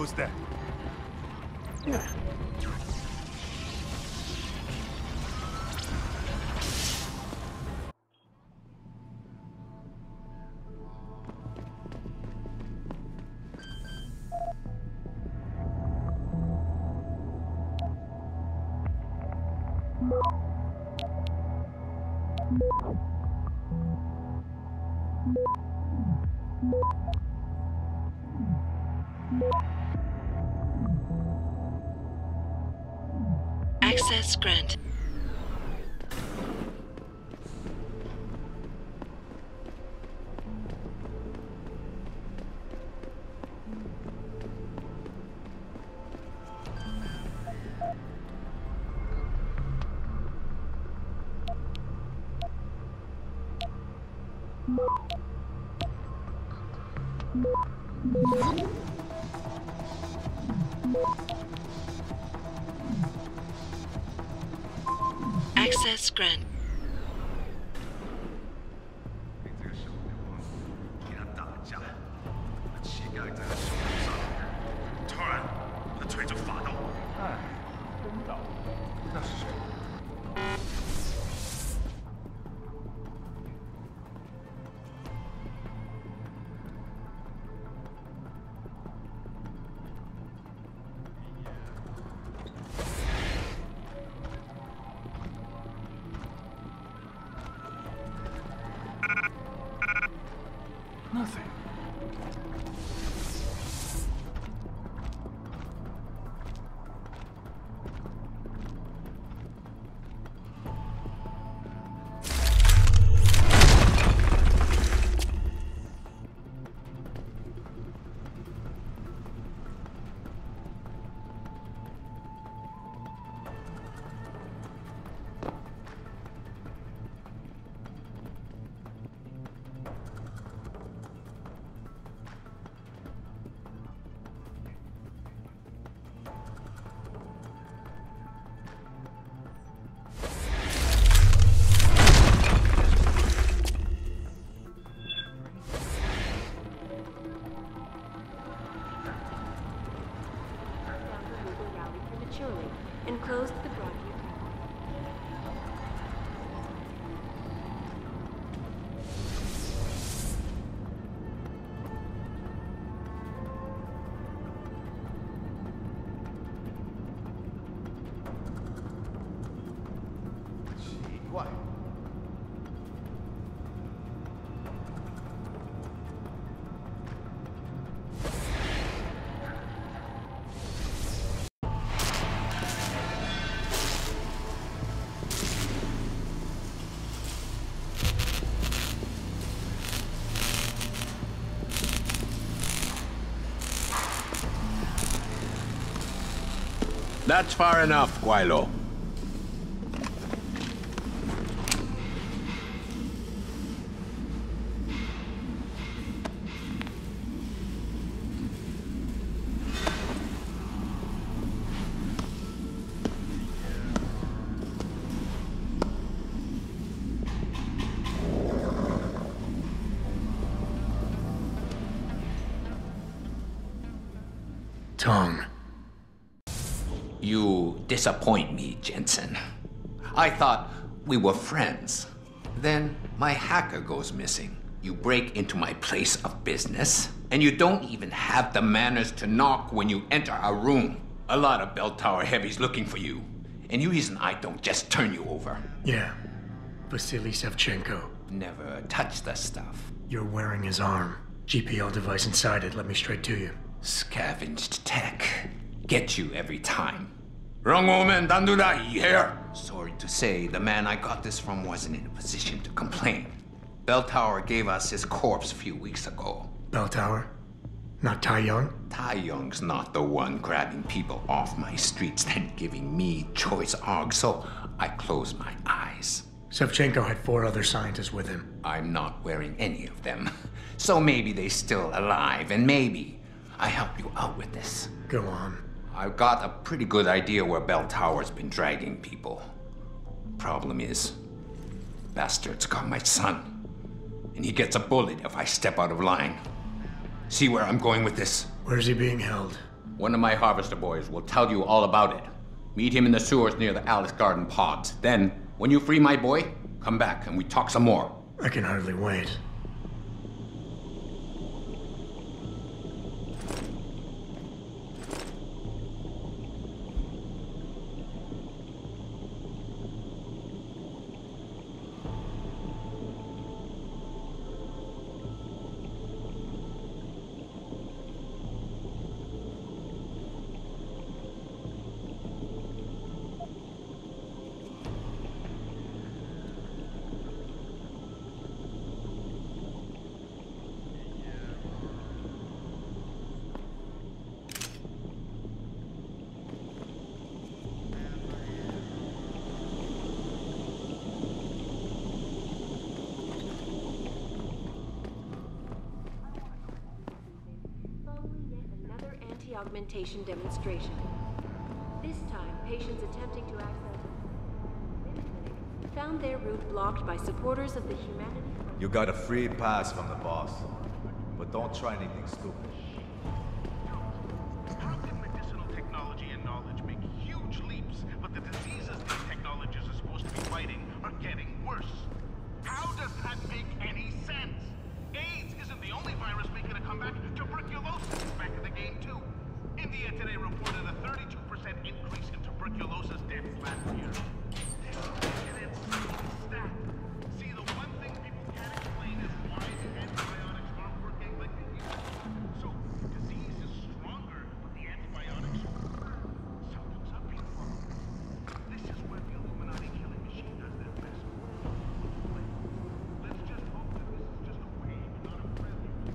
Who's that? Access granted. Access granted. 这个小流氓给他打架，膝盖在他手上，突然他腿就发抖。哎，真倒，那是谁？ Nothing. And closed the broadcast. Why? That's far enough, Guaylo. Tong. You disappoint me, Jensen. I thought we were friends. Then my hacker goes missing. You break into my place of business, and you don't even have the manners to knock when you enter a room. A lot of bell tower heavies looking for you, and you reason I don't just turn you over. Yeah. Vasily Sevchenko. Never touch the stuff. You're wearing his arm. GPL device inside it. Let me straight to you. Scavenged tech. Get you every time. Wrong woman, don't do that here. Sorry to say, the man I got this from wasn't in a position to complain. Bell Tower gave us his corpse a few weeks ago. Bell Tower? Not Tai Young? Tai Young's not the one grabbing people off my streets and giving me choice args, so I closed my eyes. Sevchenko had 4 other scientists with him. I'm not wearing any of them. So maybe they're still alive, and maybe I help you out with this. Go on. I've got a pretty good idea where Bell Tower's been dragging people. Problem is, bastard's got my son. And he gets a bullet if I step out of line. See where I'm going with this? Where's he being held? One of my harvester boys will tell you all about it. Meet him in the sewers near the Alice Garden pods. Then, when you free my boy, come back and we talk some more. I can hardly wait. Augmentation demonstration. This time, patients attempting to access found their route blocked by supporters of the humanity. You got a free pass from the boss, but don't try anything stupid. How can medicinal technology and knowledge make huge leaps, but the diseases these technologies are supposed to be fighting are getting worse? How does that make any sense? AIDS isn't the only virus making a comeback. Tuberculosis is back in the game too. India today reported a 32% increase in tuberculosis deaths last year. This is an insane stat. See, the one thing people can't explain is why the antibiotics aren't working like they used to. So, the disease is stronger, but the antibiotics something's up here. This is where the Illuminati killing machine does their best work. Let's just hope that this is just a wave, not a prelude.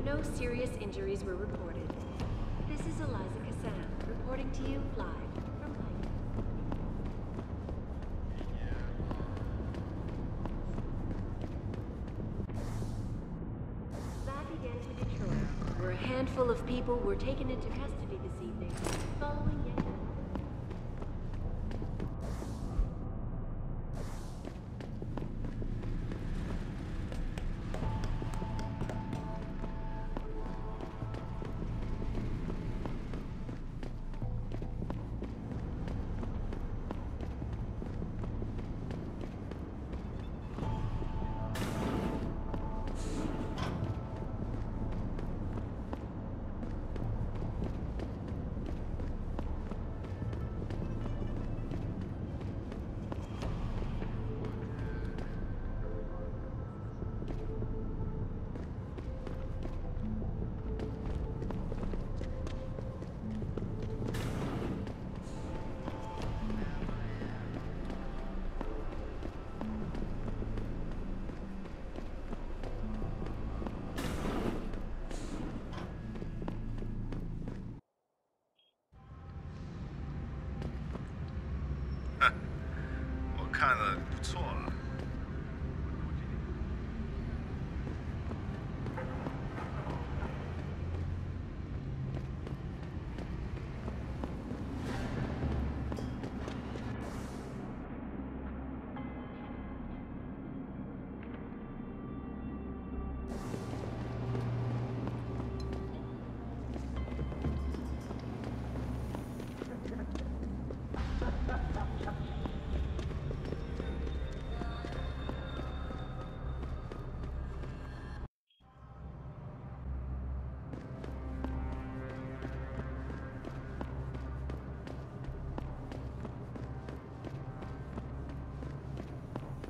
No serious injuries were reported. This is Eliza Kassan, reporting to you live from Eidos. Back again to Detroit, where a handful of people were taken into custody this evening, following yet another.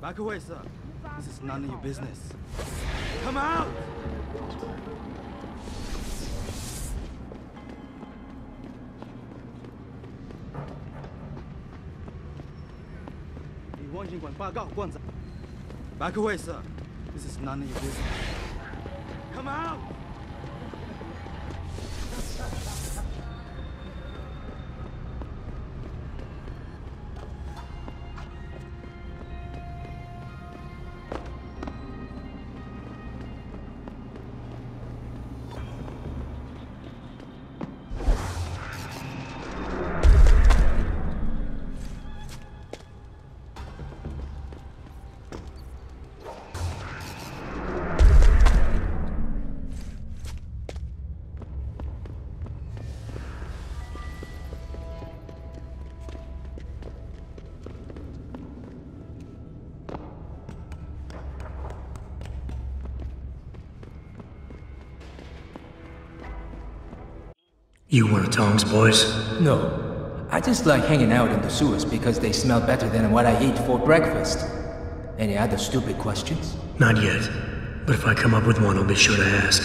Back away, sir. This is none of your business. Come out! Back away, sir. This is none of your business. Come out! You one of Tong's boys? No. I just like hanging out in the sewers because they smell better than what I eat for breakfast. Any other stupid questions? Not yet. But if I come up with one, I'll be sure to ask.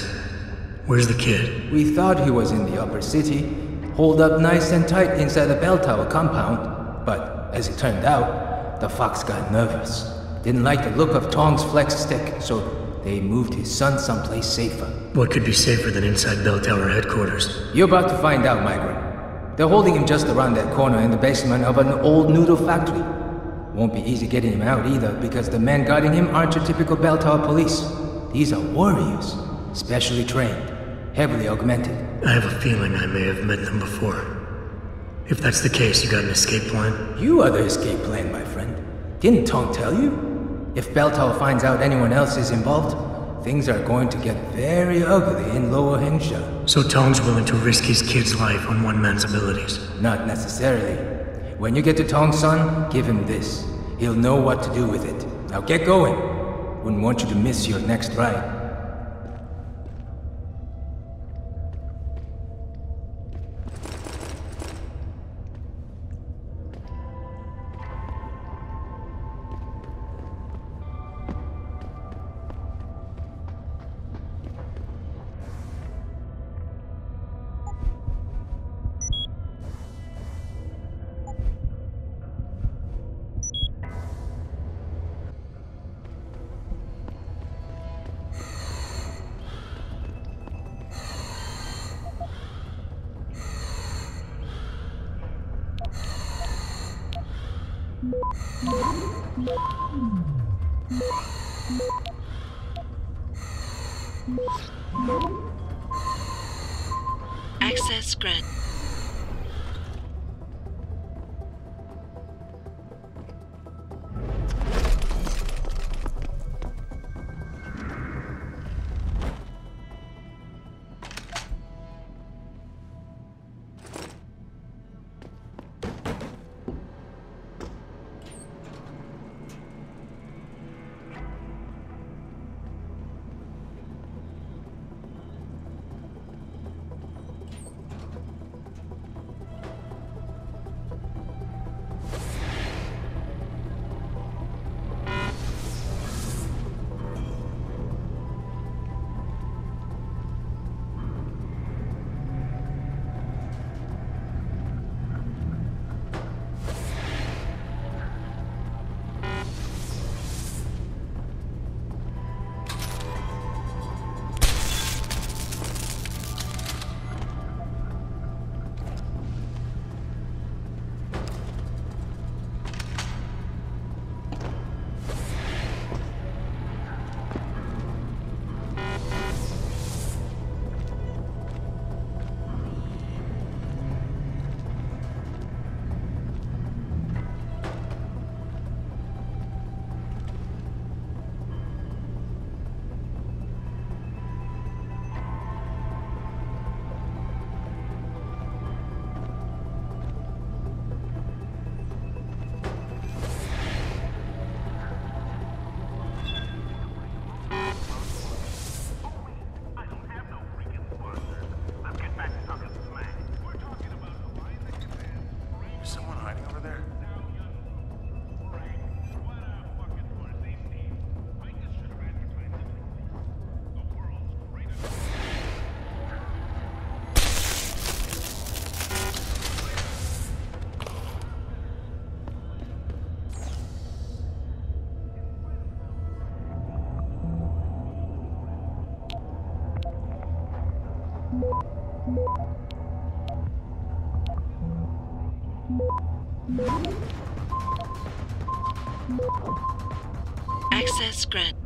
Where's the kid? We thought he was in the upper city, holed up nice and tight inside the bell tower compound. But, as it turned out, the fox got nervous. Didn't like the look of Tong's flex stick, so they moved his son someplace safer. What could be safer than inside bell tower headquarters? You're about to find out, Migrant. They're holding him just around that corner in the basement of an old noodle factory. Won't be easy getting him out either, because the men guarding him aren't your typical bell tower police. These are warriors, specially trained, heavily augmented. I have a feeling I may have met them before. If that's the case, you got an escape plan? You are the escape plan, my friend. Didn't Tong tell you? If Bell Tower finds out anyone else is involved, things are going to get very ugly in Lower Hengsha. So Tong's willing to risk his kid's life on one man's abilities? Not necessarily. When you get to Tong's son, give him this. He'll know what to do with it. Now get going. Wouldn't want you to miss your next ride. Access granted. Access granted.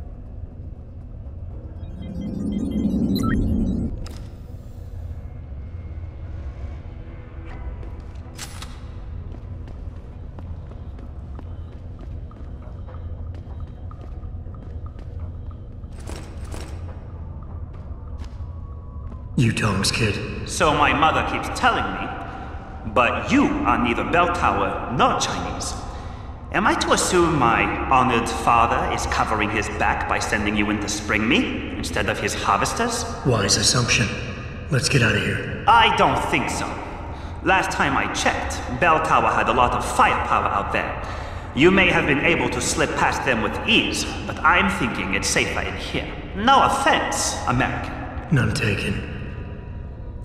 You Tong's kid. So my mother keeps telling me. But you are neither bell tower nor Chinese. Am I to assume my honored father is covering his back by sending you in to spring me instead of his harvesters? Wise assumption. Let's get out of here. I don't think so. Last time I checked, Bell Tower had a lot of firepower out there. You may have been able to slip past them with ease, but I'm thinking it's safer in here. No offense, American. None taken.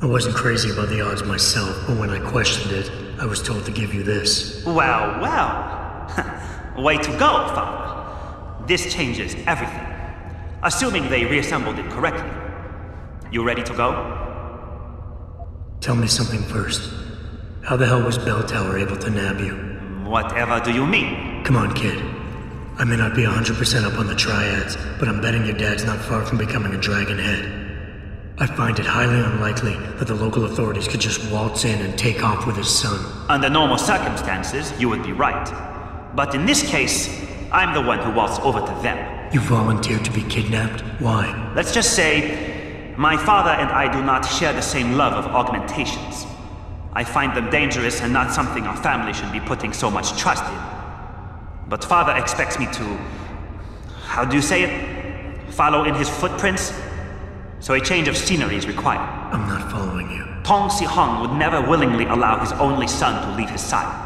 I wasn't crazy about the odds myself, but when I questioned it, I was told to give you this. Well, well. Way to go, Father. This changes everything. Assuming they reassembled it correctly. You ready to go? Tell me something first. How the hell was Bell Tower able to nab you? Whatever do you mean? Come on, kid. I may not be 100% up on the triads, but I'm betting your dad's not far from becoming a dragon head. I find it highly unlikely that the local authorities could just waltz in and take off with his son. Under normal circumstances, you would be right. But in this case, I'm the one who waltzed over to them. You volunteered to be kidnapped? Why? Let's just say, my father and I do not share the same love of augmentations. I find them dangerous and not something our family should be putting so much trust in. But father expects me to... how do you say it? Follow in his footprints? So a change of scenery is required. I'm not following you. Tong Si-hung would never willingly allow his only son to leave his side.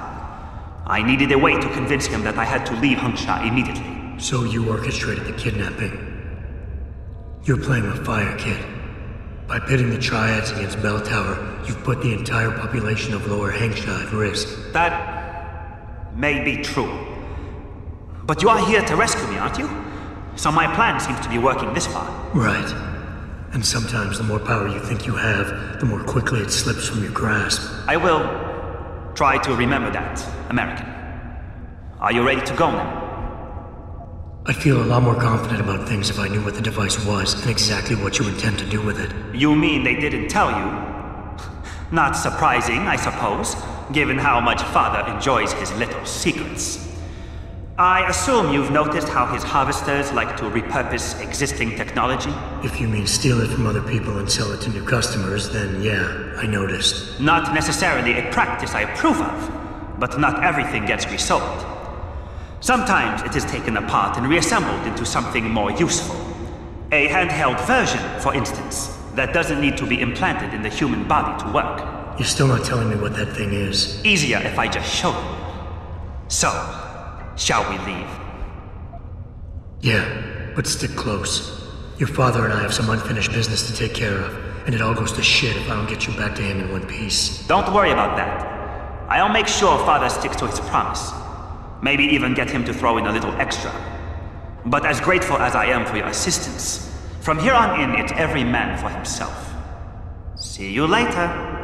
I needed a way to convince him that I had to leave Hengsha immediately. So you orchestrated the kidnapping. You're playing with fire, kid. By pitting the triads against Bell Tower, you've put the entire population of Lower Hengsha at risk. That may be true. But you are here to rescue me, aren't you? So my plan seems to be working this far. Right. And sometimes the more power you think you have, the more quickly it slips from your grasp. I will try to remember that, American. Are you ready to go now? I'd feel a lot more confident about things if I knew what the device was and exactly what you intend to do with it. You mean they didn't tell you? Not surprising, I suppose, given how much Father enjoys his little secrets. I assume you've noticed how his harvesters like to repurpose existing technology? If you mean steal it from other people and sell it to new customers, then yeah, I noticed. Not necessarily a practice I approve of, but not everything gets resold. Sometimes it is taken apart and reassembled into something more useful. A handheld version, for instance, that doesn't need to be implanted in the human body to work. You're still not telling me what that thing is. Easier if I just show you. So, shall we leave? Yeah, but stick close. Your father and I have some unfinished business to take care of, and it all goes to shit if I don't get you back to him in one piece. Don't worry about that. I'll make sure Father sticks to his promise. Maybe even get him to throw in a little extra. But as grateful as I am for your assistance, from here on in, it's every man for himself. See you later.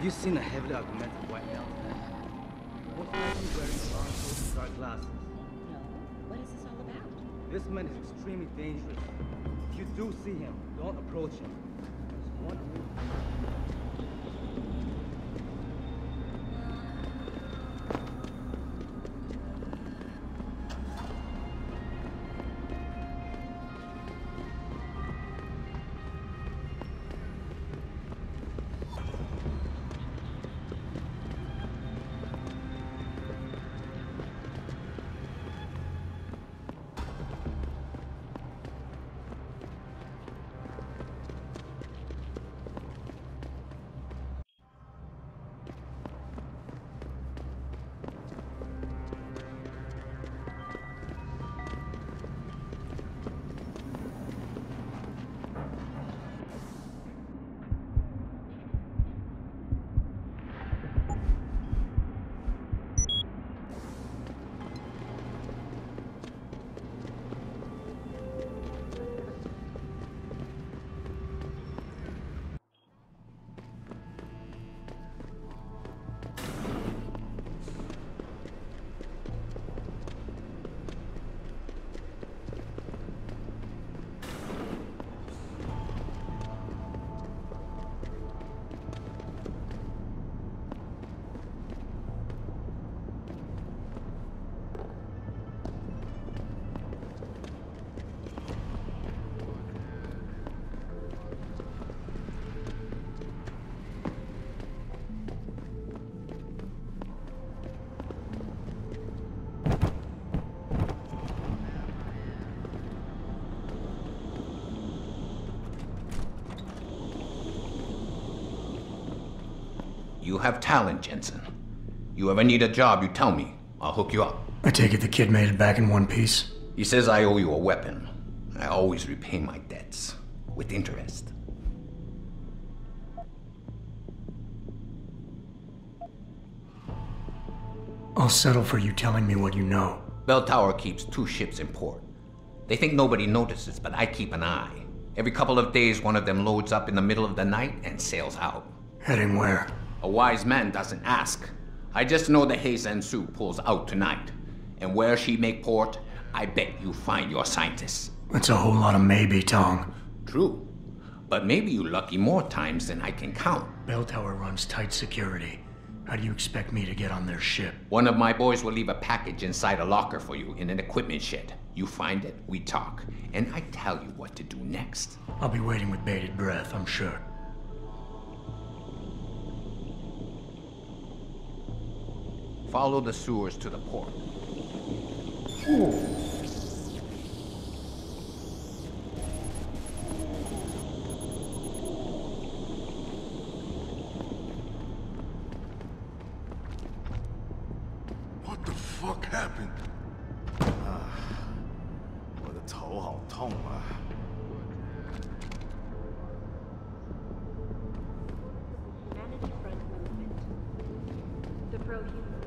Have you seen a heavily augmented white male today? Most likely wearing long coats and dark glasses. No. What is this all about? This man is extremely dangerous. If you do see him, don't approach him. There's one rule. You have talent, Jensen. You ever need a job, you tell me. I'll hook you up. I take it the kid made it back in one piece? He says I owe you a weapon. I always repay my debts. With interest. I'll settle for you telling me what you know. Bell Tower keeps 2 ships in port. They think nobody notices, but I keep an eye. Every couple of days, one of them loads up in the middle of the night and sails out. Heading where? A wise man doesn't ask. I just know the Heizen Su pulls out tonight. And where she make port, I bet you find your scientists. That's a whole lot of maybe, Tong. True. But maybe you lucky more times than I can count. Bell Tower runs tight security. How do you expect me to get on their ship? One of my boys will leave a package inside a locker for you in an equipment shed. You find it, we talk, and I tell you what to do next. I'll be waiting with bated breath, I'm sure. Follow the sewers to the port. What the fuck happened? 我的头好痛啊。Manage front movement. The prohuman